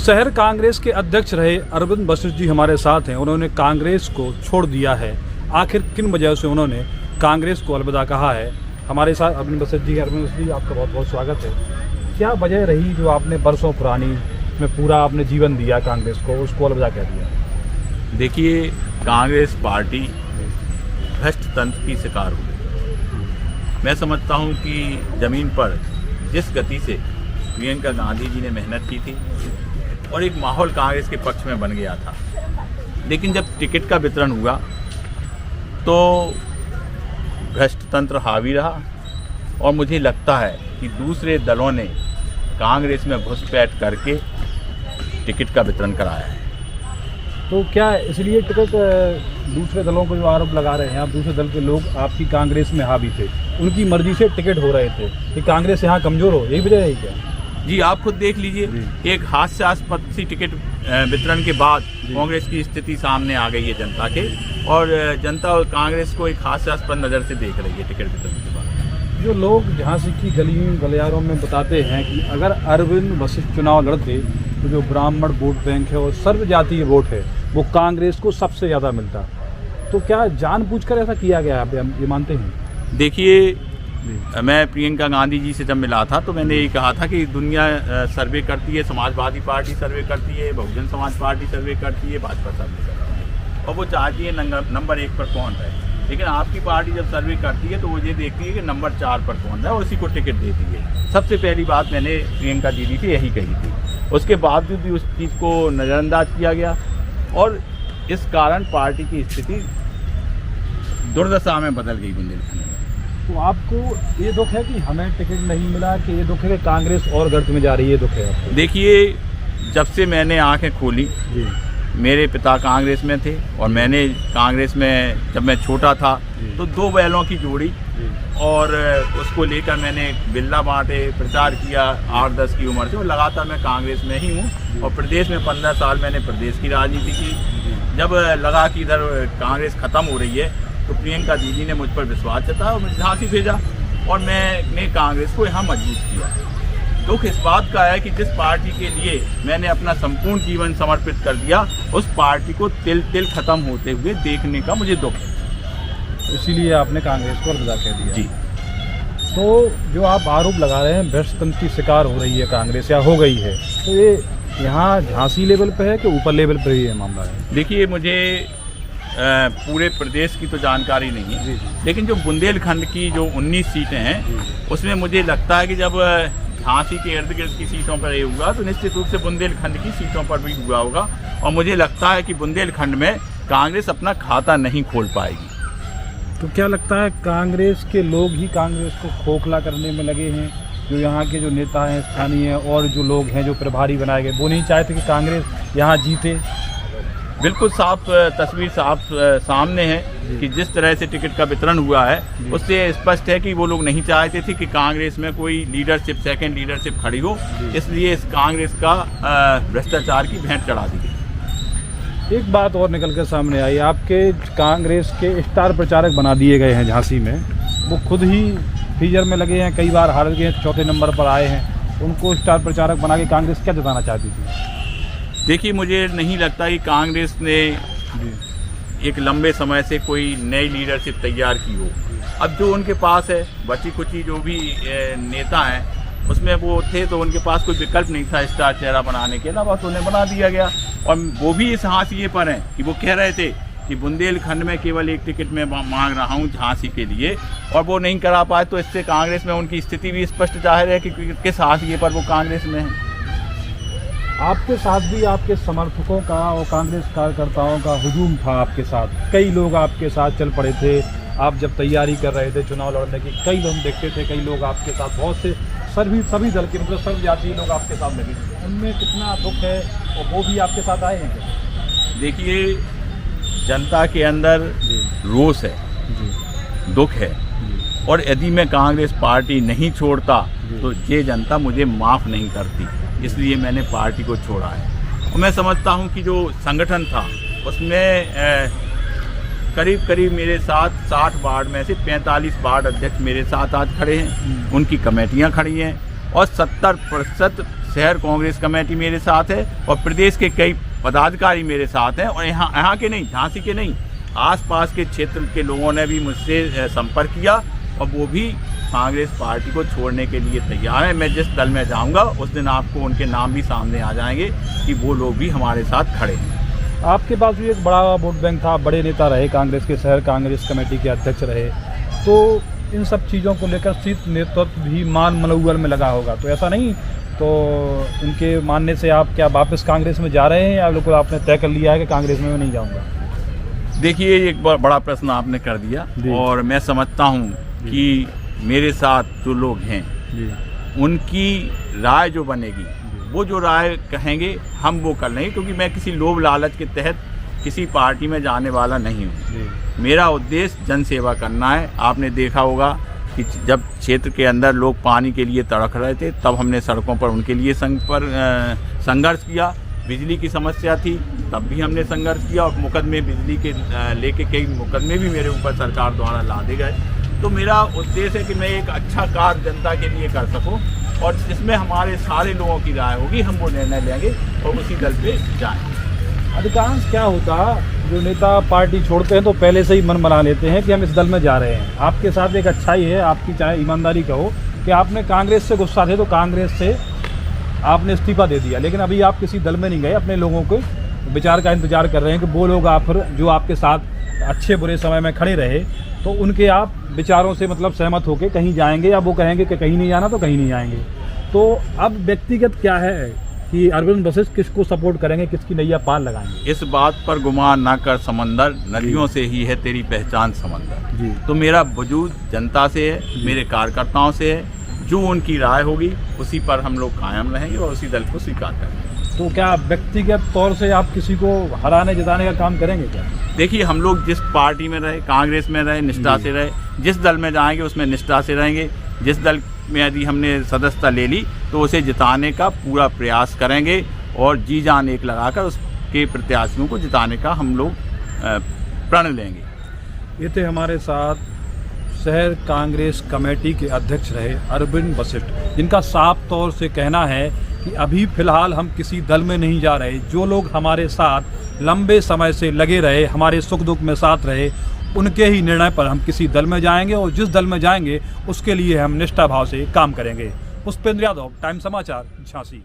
शहर कांग्रेस के अध्यक्ष रहे अरविंद वशिष्ठ जी हमारे साथ हैं। उन्होंने कांग्रेस को छोड़ दिया है। आखिर किन वजह से उन्होंने कांग्रेस को अलविदा कहा है? हमारे साथ अरविंद वशिष्ठ जी। अरविंद वशिष्ठ जी, आपका बहुत बहुत स्वागत है। क्या वजह रही जो आपने बरसों पुरानी में पूरा आपने जीवन दिया कांग्रेस को, उसको अलविदा कह दिया? देखिए, कांग्रेस पार्टी भ्रष्ट तंत्र की शिकार हो गई। मैं समझता हूं कि ज़मीन पर जिस गति से प्रियंका गांधी जी ने मेहनत की थी और एक माहौल कांग्रेस के पक्ष में बन गया था, लेकिन जब टिकट का वितरण हुआ तो भ्रष्ट तंत्र हावी रहा और मुझे लगता है कि दूसरे दलों ने कांग्रेस में घुसपैठ करके टिकट का वितरण कराया है। तो क्या इसलिए टिकट दूसरे दलों को जो आरोप लगा रहे हैं आप, दूसरे दल के लोग आपकी कांग्रेस में हावी थे, उनकी मर्जी से टिकट हो रहे थे कि कांग्रेस यहाँ कमज़ोर हो, यही वजह है क्या? जी, आप खुद देख लीजिए, एक हास्यास्पद सी टिकट वितरण के बाद कांग्रेस की स्थिति सामने आ गई है जनता के, और जनता और कांग्रेस को एक हास्यास्पद नज़र से देख रही है टिकट वितरण के बाद। जो लोग झांसी की गलियों गलियारों में बताते हैं कि अगर अरविंद वशिष्ठ चुनाव लड़ते तो जो ब्राह्मण वोट बैंक है और सर्व जातीय वोट है वो कांग्रेस को सबसे ज़्यादा मिलता, तो क्या जानबूझकर ऐसा किया गया है, आप ये मानते हैं? देखिए, मैं प्रियंका गांधी जी से जब मिला था तो मैंने यही कहा था कि दुनिया सर्वे करती है, समाजवादी पार्टी सर्वे करती है, बहुजन समाज पार्टी सर्वे करती है, भाजपा सर्वे करती है, और वो चाहती है नंबर 1 पर कौन रहे। लेकिन आपकी पार्टी जब सर्वे करती है तो वो ये देखती है कि नंबर 4 पर कौन रहा है और उसी को टिकट देती है। सबसे पहली बात मैंने प्रियंका दीदी से यही कही थी। उसके बावजूद भी उस चीज़ को नज़रअंदाज किया गया और इस कारण पार्टी की स्थिति दुर्दशा में बदल गई बुंदेलखंड में। तो आपको ये दुख है कि हमें टिकट नहीं मिला, कि ये दुख है कि कांग्रेस और गर्त में जा रही है, दुख है आपको? देखिए, जब से मैंने आंखें खोली, मेरे पिता कांग्रेस में थे और मैंने कांग्रेस में जब मैं छोटा था तो 2 बैलों की जोड़ी और उसको लेकर मैंने बिल्ला बांटे, प्रचार किया 8-10 की उम्र से, और लगातार मैं कांग्रेस में ही हूँ। और प्रदेश में 15 साल मैंने प्रदेश की राजनीति की। जब लगा कि इधर कांग्रेस ख़त्म हो रही है तो प्रियंका दीदी ने मुझ पर विश्वास जताया और मुझे झांसी भेजा और मैंने कांग्रेस को यहाँ मजबूत किया। दुख इस बात का है कि जिस पार्टी के लिए मैंने अपना संपूर्ण जीवन समर्पित कर दिया, उस पार्टी को तिल तिल ख़त्म होते हुए देखने का मुझे दुख है। इसीलिए आपने कांग्रेस को अलविदा कह दिया? जी। तो जो आप आरोप लगा रहे हैं भ्रष्ट तंत्र की शिकार हो रही है कांग्रेस या हो गई है, तो ये यहाँ झांसी लेवल पे है कि ऊपर लेवल पर ही है मामला है? देखिए, मुझे पूरे प्रदेश की तो जानकारी नहीं है, लेकिन जो बुंदेलखंड की जो 19 सीटें हैं उसमें मुझे लगता है कि जब झांसी के इर्द गिर्द की सीटों पर ये हुआ तो निश्चित रूप से बुंदेलखंड की सीटों पर भी हुआ होगा, और मुझे लगता है कि बुंदेलखंड में कांग्रेस अपना खाता नहीं खोल पाएगी। तो क्या लगता है कांग्रेस के लोग ही कांग्रेस को खोखला करने में लगे हैं? जो यहाँ के जो नेता हैं स्थानीय और जो लोग हैं जो प्रभारी बनाए गए, वो नहीं चाहते कि कांग्रेस यहाँ जीते? बिल्कुल साफ तस्वीर सामने है कि जिस तरह से टिकट का वितरण हुआ है उससे स्पष्ट है कि वो लोग नहीं चाहते थे कि कांग्रेस में कोई लीडरशिप, सेकंड लीडरशिप खड़ी हो, इसलिए इस कांग्रेस का भ्रष्टाचार की भेंट चढ़ा दी गई। एक बात और निकल कर सामने आई, आपके कांग्रेस के स्टार प्रचारक बना दिए गए हैं झांसी में, वो खुद ही फीजर में लगे हैं, कई बार हार गए, 4थे नंबर पर आए हैं, उनको स्टार प्रचारक बना के कांग्रेस क्या जताना चाहती थी? देखिए, मुझे नहीं लगता कि कांग्रेस ने एक लंबे समय से कोई नई लीडरशिप तैयार की हो। अब जो उनके पास है बची कुची जो भी नेता हैं उसमें वो थे तो उनके पास कोई विकल्प नहीं था स्टार चेहरा बनाने के अलावा, तो उन्हें बना दिया गया। और वो भी इस हाशिए पर हैं कि वो कह रहे थे कि बुंदेलखंड में केवल एक टिकट में मांग रहा हूँ झांसी के लिए, और वो नहीं करा पाए, तो इससे कांग्रेस में उनकी स्थिति भी स्पष्ट जाहिर है कि किस हाशिए पर वो कांग्रेस में है। आपके साथ भी आपके समर्थकों का और कांग्रेस कार्यकर्ताओं का हुजूम था आपके साथ, कई लोग आपके साथ चल पड़े थे। आप जब तैयारी कर रहे थे चुनाव लड़ने की, कई लोग देखते थे, कई लोग आपके साथ, बहुत से सभी दल के मतलब सर्व जातीय लोग आपके साथ लगे, उनमें कितना दुख है और वो भी आपके साथ आए हैं क्या? देखिए, जनता के अंदर रोष है, दुख है, और यदि मैं कांग्रेस पार्टी नहीं छोड़ता तो ये जनता मुझे माफ़ नहीं करती, इसलिए मैंने पार्टी को छोड़ा है। और मैं समझता हूँ कि जो संगठन था उसमें करीब मेरे साथ 60 वार्ड में से 45 वार्ड अध्यक्ष मेरे साथ आज खड़े हैं, उनकी कमेटियाँ खड़ी हैं, और 70% शहर कांग्रेस कमेटी मेरे साथ है और प्रदेश के कई पदाधिकारी मेरे साथ हैं, और यहाँ के नहीं, झांसी के नहीं, आसपास के क्षेत्र के लोगों ने भी मुझसे संपर्क किया और वो भी कांग्रेस पार्टी को छोड़ने के लिए तैयार है। मैं जिस दल में जाऊंगा उस दिन आपको उनके नाम भी सामने आ जाएंगे कि वो लोग भी हमारे साथ खड़े हैं। आपके पास भी एक बड़ा वोट बैंक था, बड़े नेता रहे, कांग्रेस के शहर कांग्रेस कमेटी के अध्यक्ष रहे, तो इन सब चीज़ों को लेकर शीत नेतृत्व भी मान मनोबल में लगा होगा, तो ऐसा नहीं, तो उनके मानने से आप क्या वापस कांग्रेस में जा रहे हैं या बिल्कुल आपने तय कर लिया है कि कांग्रेस में मैं नहीं जाऊंगा? देखिए, एक बड़ा प्रश्न आपने कर दिया और मैं समझता हूँ कि मेरे साथ जो लोग हैं उनकी राय जो बनेगी, वो जो राय कहेंगे हम वो कर लेंगे, क्योंकि मैं किसी लोभ लालच के तहत किसी पार्टी में जाने वाला नहीं हूँ। मेरा उद्देश्य जन सेवा करना है। आपने देखा होगा कि जब क्षेत्र के अंदर लोग पानी के लिए तड़प रहे थे तब हमने सड़कों पर उनके लिए संघर्ष किया। बिजली की समस्या थी तब भी हमने संघर्ष किया और मुकदमे बिजली के लेके कई मुकदमे भी मेरे ऊपर सरकार द्वारा लादे गए। तो मेरा उद्देश्य है कि मैं एक अच्छा कार्य जनता के लिए कर सकूं और जिसमें हमारे सारे लोगों की राय होगी, हम वो निर्णय लेंगे और उसी दल पे जाएंगे। अधिकांश क्या होता, जो नेता पार्टी छोड़ते हैं तो पहले से ही मन बना लेते हैं कि हम इस दल में जा रहे हैं। आपके साथ एक अच्छाई है, आपकी चाहे ईमानदारी कहो कि आपने कांग्रेस से गुस्सा थे तो कांग्रेस से आपने इस्तीफा दे दिया, लेकिन अभी आप किसी दल में नहीं गए, अपने लोगों को विचार का इंतजार कर रहे हैं कि वो लोग आप फिर जो आपके साथ अच्छे बुरे समय में खड़े रहे तो उनके आप विचारों से मतलब सहमत होकर कहीं जाएंगे, या वो कहेंगे कि कहीं नहीं जाना तो कहीं नहीं जाएंगे। तो अब व्यक्तिगत क्या है कि अरविंद वशिष्ठ किसको सपोर्ट करेंगे, किसकी नैया पार लगाएंगे? इस बात पर गुमान ना कर समंदर, नदियों से ही है तेरी पहचान समंदर जी। तो मेरा वजूद जनता से है, मेरे कार्यकर्ताओं से है, जो उनकी राय होगी उसी पर हम लोग कायम रहेंगे और उसी दल को स्वीकार करेंगे। तो क्या व्यक्तिगत तौर से आप किसी को हराने जिताने का काम करेंगे क्या? देखिए, हम लोग जिस पार्टी में रहे, कांग्रेस में रहे, निष्ठा से रहे, जिस दल में जाएंगे उसमें निष्ठा से रहेंगे। जिस दल में यदि हमने सदस्यता ले ली तो उसे जिताने का पूरा प्रयास करेंगे और जी जान एक लगाकर उसके प्रत्याशियों को जिताने का हम लोग प्रण लेंगे। ये थे हमारे साथ शहर कांग्रेस कमेटी के अध्यक्ष रहे अरविंद वशिष्ठ, जिनका साफ तौर से कहना है कि अभी फ़िलहाल हम किसी दल में नहीं जा रहे। जो लोग हमारे साथ लंबे समय से लगे रहे, हमारे सुख दुख में साथ रहे, उनके ही निर्णय पर हम किसी दल में जाएंगे और जिस दल में जाएंगे उसके लिए हम निष्ठा भाव से काम करेंगे। पुष्पेंद्र यादव, टाइम समाचार, झांसी।